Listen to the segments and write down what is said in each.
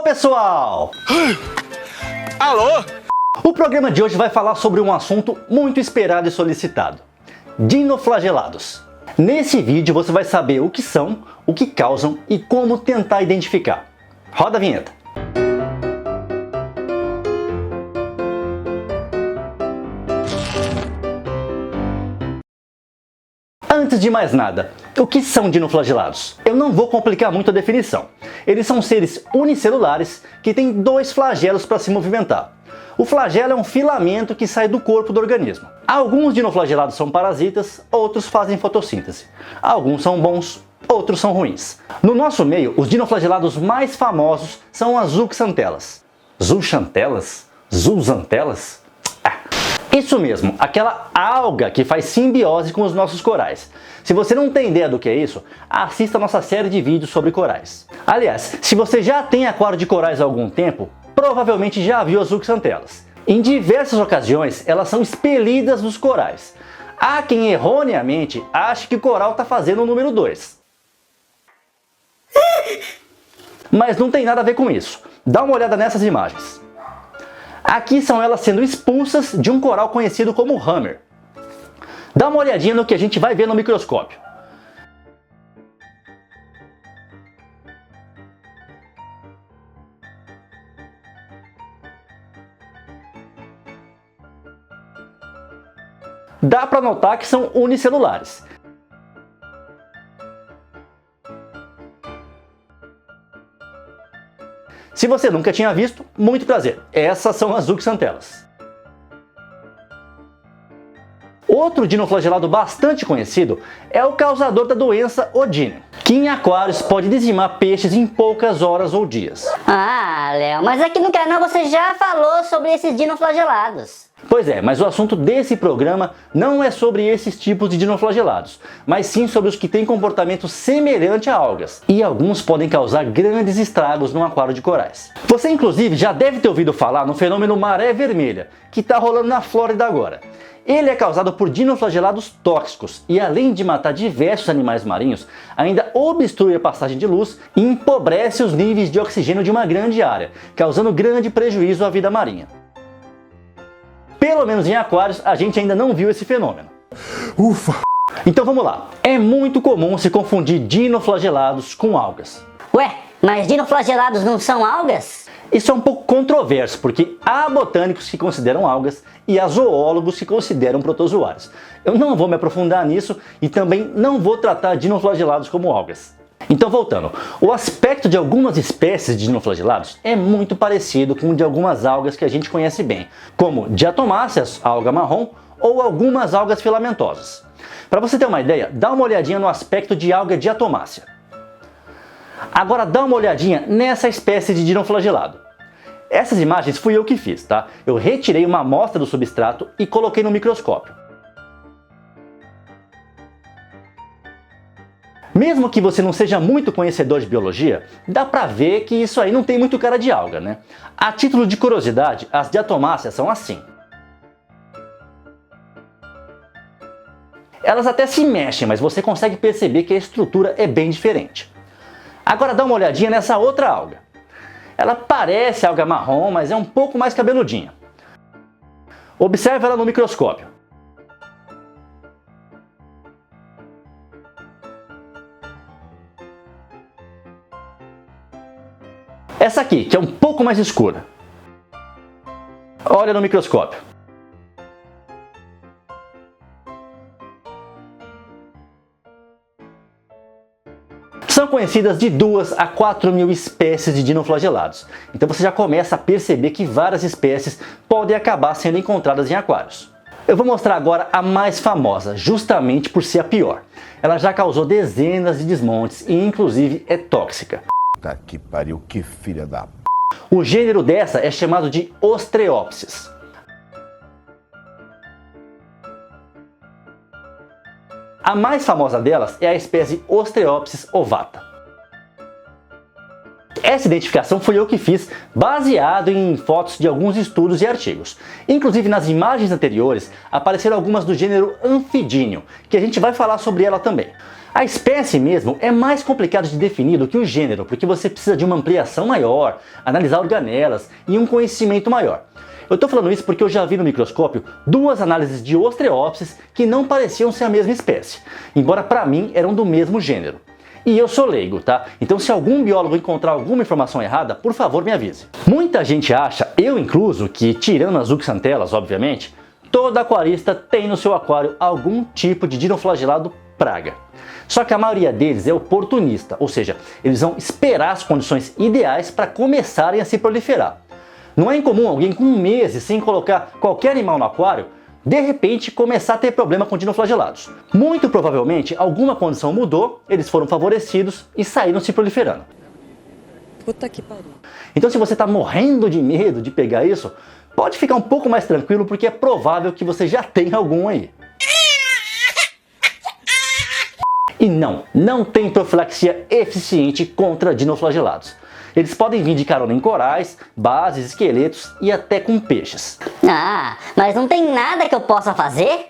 pessoal! Alô? O programa de hoje vai falar sobre um assunto muito esperado e solicitado: dinoflagelados. Nesse vídeo você vai saber o que são, o que causam e como tentar identificar. Roda a vinheta. Antes de mais nada, o que são dinoflagelados? Eu não vou complicar muito a definição. Eles são seres unicelulares que têm dois flagelos para se movimentar. O flagelo é um filamento que sai do corpo do organismo. Alguns dinoflagelados são parasitas, outros fazem fotossíntese. Alguns são bons, outros são ruins. No nosso meio, os dinoflagelados mais famosos são as zooxantelas. Zooxantelas? Zooxantelas? Isso mesmo, aquela alga que faz simbiose com os nossos corais. Se você não tem ideia do que é isso, assista a nossa série de vídeos sobre corais. Aliás, se você já tem aquário de corais há algum tempo, provavelmente já viu as zooxantelas. Em diversas ocasiões, elas são expelidas dos corais. Há quem erroneamente ache que o coral está fazendo o número 2. Mas não tem nada a ver com isso. Dá uma olhada nessas imagens. Aqui são elas sendo expulsas de um coral conhecido como hammer. Dá uma olhadinha no que a gente vai ver no microscópio. Dá para notar que são unicelulares. Se você nunca tinha visto, muito prazer, essas são as zooxantelas. Outro dinoflagelado bastante conhecido é o causador da doença Odine, que em aquários pode dizimar peixes em poucas horas ou dias. Ah, Léo, mas aqui no canal você já falou sobre esses dinoflagelados. Pois é, mas o assunto desse programa não é sobre esses tipos de dinoflagelados, mas sim sobre os que têm comportamento semelhante a algas, e alguns podem causar grandes estragos no aquário de corais. Você inclusive já deve ter ouvido falar no fenômeno maré vermelha, que está rolando na Flórida agora. Ele é causado por dinoflagelados tóxicos e, além de matar diversos animais marinhos, ainda obstrui a passagem de luz e empobrece os níveis de oxigênio de uma grande área, causando grande prejuízo à vida marinha. Pelo menos em aquários, a gente ainda não viu esse fenômeno. Ufa! Então vamos lá. É muito comum se confundir dinoflagelados com algas. Ué, mas dinoflagelados não são algas? Isso é um pouco controverso, porque há botânicos que consideram algas e há zoólogos que consideram protozoários. Eu não vou me aprofundar nisso e também não vou tratar dinoflagelados como algas. Então voltando, o aspecto de algumas espécies de dinoflagelados é muito parecido com o de algumas algas que a gente conhece bem, como diatomáceas, alga marrom, ou algumas algas filamentosas. Para você ter uma ideia, dá uma olhadinha no aspecto de alga diatomácea. Agora dá uma olhadinha nessa espécie de dinoflagelado. Essas imagens fui eu que fiz, tá? Eu retirei uma amostra do substrato e coloquei no microscópio. Mesmo que você não seja muito conhecedor de biologia, dá pra ver que isso aí não tem muito cara de alga, né? A título de curiosidade, as diatomáceas são assim. Elas até se mexem, mas você consegue perceber que a estrutura é bem diferente. Agora dá uma olhadinha nessa outra alga. Ela parece alga marrom, mas é um pouco mais cabeludinha. Observe ela no microscópio. Essa aqui, que é um pouco mais escura. Olha no microscópio. São conhecidas de 2 a 4 mil espécies de dinoflagelados. Então você já começa a perceber que várias espécies podem acabar sendo encontradas em aquários. Eu vou mostrar agora a mais famosa, justamente por ser a pior. Ela já causou dezenas de desmontes e inclusive é tóxica. Tá que pariu, que filha da... O gênero dessa é chamado de Ostreopsis. A mais famosa delas é a espécie Ostreopsis ovata. Essa identificação foi eu que fiz, baseado em fotos de alguns estudos e artigos. Inclusive nas imagens anteriores apareceram algumas do gênero Amphidinium, que a gente vai falar sobre ela também. A espécie mesmo é mais complicado de definir do que o gênero, porque você precisa de uma ampliação maior, analisar organelas e um conhecimento maior. Eu estou falando isso porque eu já vi no microscópio duas análises de Ostreopsis que não pareciam ser a mesma espécie, embora para mim eram do mesmo gênero. E eu sou leigo, tá? Então se algum biólogo encontrar alguma informação errada, por favor me avise. Muita gente acha, eu incluso, que tirando as Zooxanthelas, obviamente, todo aquarista tem no seu aquário algum tipo de dinoflagelado praga. Só que a maioria deles é oportunista, ou seja, eles vão esperar as condições ideais para começarem a se proliferar. Não é incomum alguém com meses sem colocar qualquer animal no aquário de repente começar a ter problema com dinoflagelados. Muito provavelmente alguma condição mudou, eles foram favorecidos e saíram se proliferando. Puta que pariu. Então se você está morrendo de medo de pegar isso, pode ficar um pouco mais tranquilo porque é provável que você já tenha algum aí. E não tem profilaxia eficiente contra dinoflagelados. Eles podem vir de carona em corais, bases, esqueletos e até com peixes. Ah, mas não tem nada que eu possa fazer?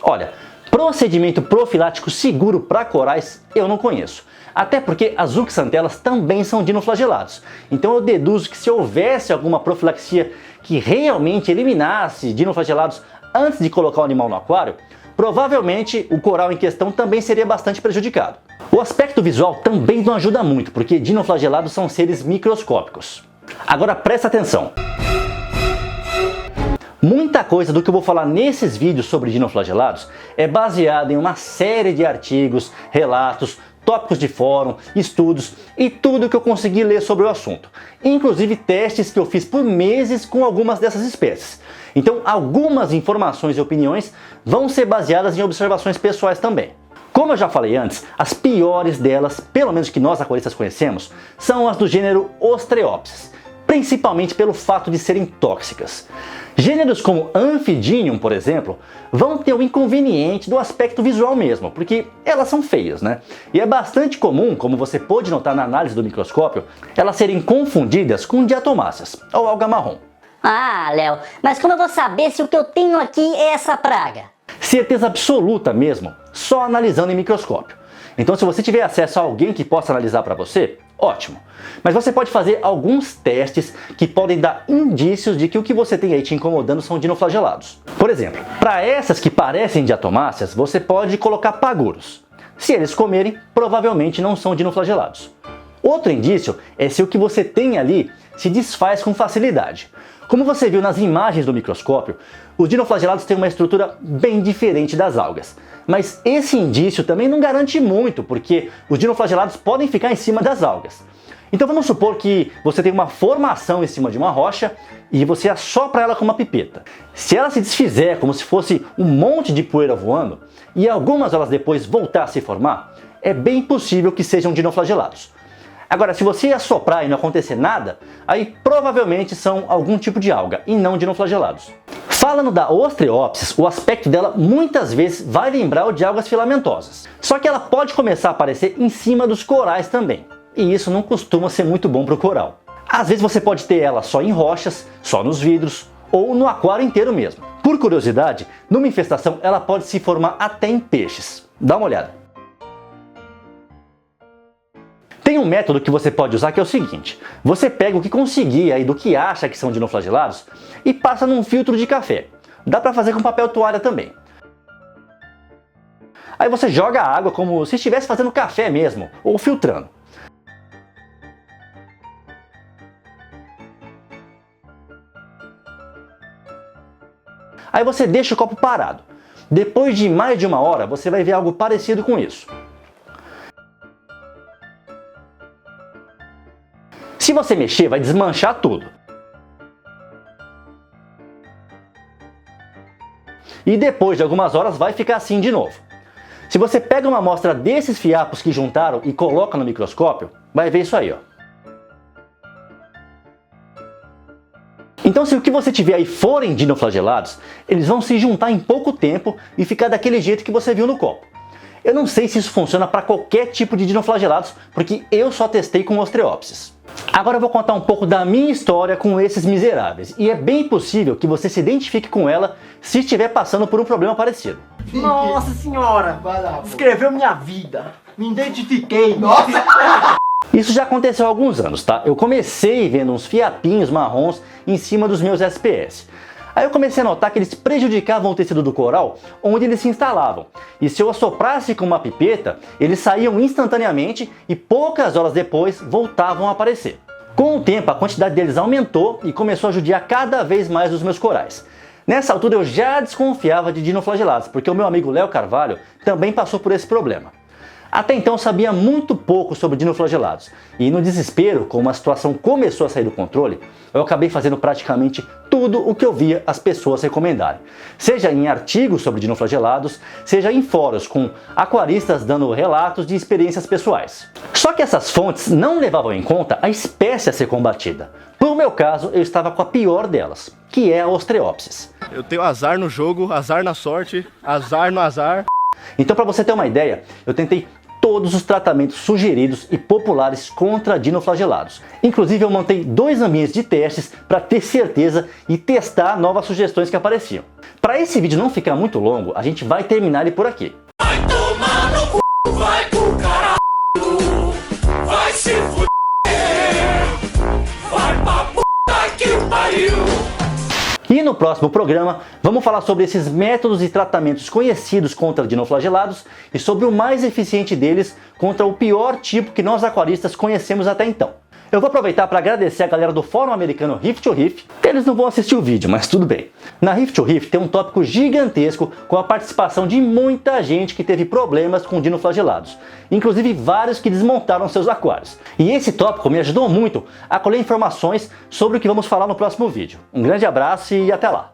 Olha, procedimento profilático seguro para corais eu não conheço. Até porque as Zooxanthelas também são dinoflagelados. Então eu deduzo que se houvesse alguma profilaxia que realmente eliminasse dinoflagelados antes de colocar o animal no aquário, provavelmente o coral em questão também seria bastante prejudicado. O aspecto visual também não ajuda muito, porque dinoflagelados são seres microscópicos. Agora presta atenção. Muita coisa do que eu vou falar nesses vídeos sobre dinoflagelados é baseada em uma série de artigos, relatos, tópicos de fórum, estudos e tudo que eu consegui ler sobre o assunto. Inclusive testes que eu fiz por meses com algumas dessas espécies. Então algumas informações e opiniões vão ser baseadas em observações pessoais também. Como eu já falei antes, as piores delas, pelo menos que nós aquaristas conhecemos, são as do gênero Ostreopsis, principalmente pelo fato de serem tóxicas. Gêneros como Amphidinium, por exemplo, vão ter o inconveniente do aspecto visual mesmo, porque elas são feias, né? E é bastante comum, como você pôde notar na análise do microscópio, elas serem confundidas com diatomáceas, ou alga marrom. Ah, Léo, mas como eu vou saber se o que eu tenho aqui é essa praga? Certeza absoluta mesmo, só analisando em microscópio. Então se você tiver acesso a alguém que possa analisar para você, ótimo. Mas você pode fazer alguns testes que podem dar indícios de que o que você tem aí te incomodando são dinoflagelados. Por exemplo, para essas que parecem diatomáceas, você pode colocar paguros. Se eles comerem, provavelmente não são dinoflagelados. Outro indício é se o que você tem ali se desfaz com facilidade. Como você viu nas imagens do microscópio, os dinoflagelados têm uma estrutura bem diferente das algas. Mas esse indício também não garante muito, porque os dinoflagelados podem ficar em cima das algas. Então vamos supor que você tem uma formação em cima de uma rocha e você assopra ela com uma pipeta. Se ela se desfizer como se fosse um monte de poeira voando e algumas horas depois voltar a se formar, é bem possível que sejam dinoflagelados. Agora, se você assoprar e não acontecer nada, aí provavelmente são algum tipo de alga e não dinoflagelados. Falando da Ostreopsis, o aspecto dela muitas vezes vai lembrar o de algas filamentosas. Só que ela pode começar a aparecer em cima dos corais também. E isso não costuma ser muito bom para o coral. Às vezes você pode ter ela só em rochas, só nos vidros ou no aquário inteiro mesmo. Por curiosidade, numa infestação ela pode se formar até em peixes. Dá uma olhada. Tem um método que você pode usar que é o seguinte: você pega o que conseguir aí do que acha que são dinoflagelados e passa num filtro de café. Dá para fazer com papel toalha também. Aí você joga a água como se estivesse fazendo café mesmo, ou filtrando. Aí você deixa o copo parado. Depois de mais de uma hora, você vai ver algo parecido com isso. Se você mexer, vai desmanchar tudo. E depois de algumas horas vai ficar assim de novo. Se você pega uma amostra desses fiapos que juntaram e coloca no microscópio, vai ver isso aí, ó. Então se o que você tiver aí forem dinoflagelados, eles vão se juntar em pouco tempo e ficar daquele jeito que você viu no copo. Eu não sei se isso funciona para qualquer tipo de dinoflagelados, porque eu só testei com Ostreopsis. Agora eu vou contar um pouco da minha história com esses miseráveis, e é bem possível que você se identifique com ela se estiver passando por um problema parecido. Nossa senhora, escreveu minha vida, me identifiquei. Nossa! Isso já aconteceu há alguns anos, tá? Eu comecei vendo uns fiapinhos marrons em cima dos meus SPS. Aí eu comecei a notar que eles prejudicavam o tecido do coral onde eles se instalavam. E se eu assoprasse com uma pipeta, eles saíam instantaneamente e poucas horas depois voltavam a aparecer. Com o tempo, a quantidade deles aumentou e começou a judiar cada vez mais os meus corais. Nessa altura eu já desconfiava de dinoflagelados, porque o meu amigo Léo Carvalho também passou por esse problema. Até então eu sabia muito pouco sobre dinoflagelados, e no desespero, como a situação começou a sair do controle, eu acabei fazendo praticamente tudo o que eu via as pessoas recomendarem. Seja em artigos sobre dinoflagelados, seja em fóruns com aquaristas dando relatos de experiências pessoais. Só que essas fontes não levavam em conta a espécie a ser combatida. No meu caso, eu estava com a pior delas, que é a Ostreopsis. Eu tenho azar no jogo, azar na sorte, azar no azar. Então, para você ter uma ideia, eu tentei todos os tratamentos sugeridos e populares contra dinoflagelados. Inclusive eu montei 2 ambientes de testes para ter certeza e testar novas sugestões que apareciam. Para esse vídeo não ficar muito longo, a gente vai terminar ele por aqui. Vai tomar no cu, vai pro caralho, vai se fuder, vai pra puta que pariu. E no próximo programa, vamos falar sobre esses métodos e tratamentos conhecidos contra dinoflagelados e sobre o mais eficiente deles contra o pior tipo que nós aquaristas conhecemos até então. Eu vou aproveitar para agradecer a galera do Fórum Americano Reef to Reef. Eles não vão assistir o vídeo, mas tudo bem. Na Reef to Reef tem um tópico gigantesco com a participação de muita gente que teve problemas com dinoflagelados, inclusive vários que desmontaram seus aquários. E esse tópico me ajudou muito a colher informações sobre o que vamos falar no próximo vídeo. Um grande abraço e até lá!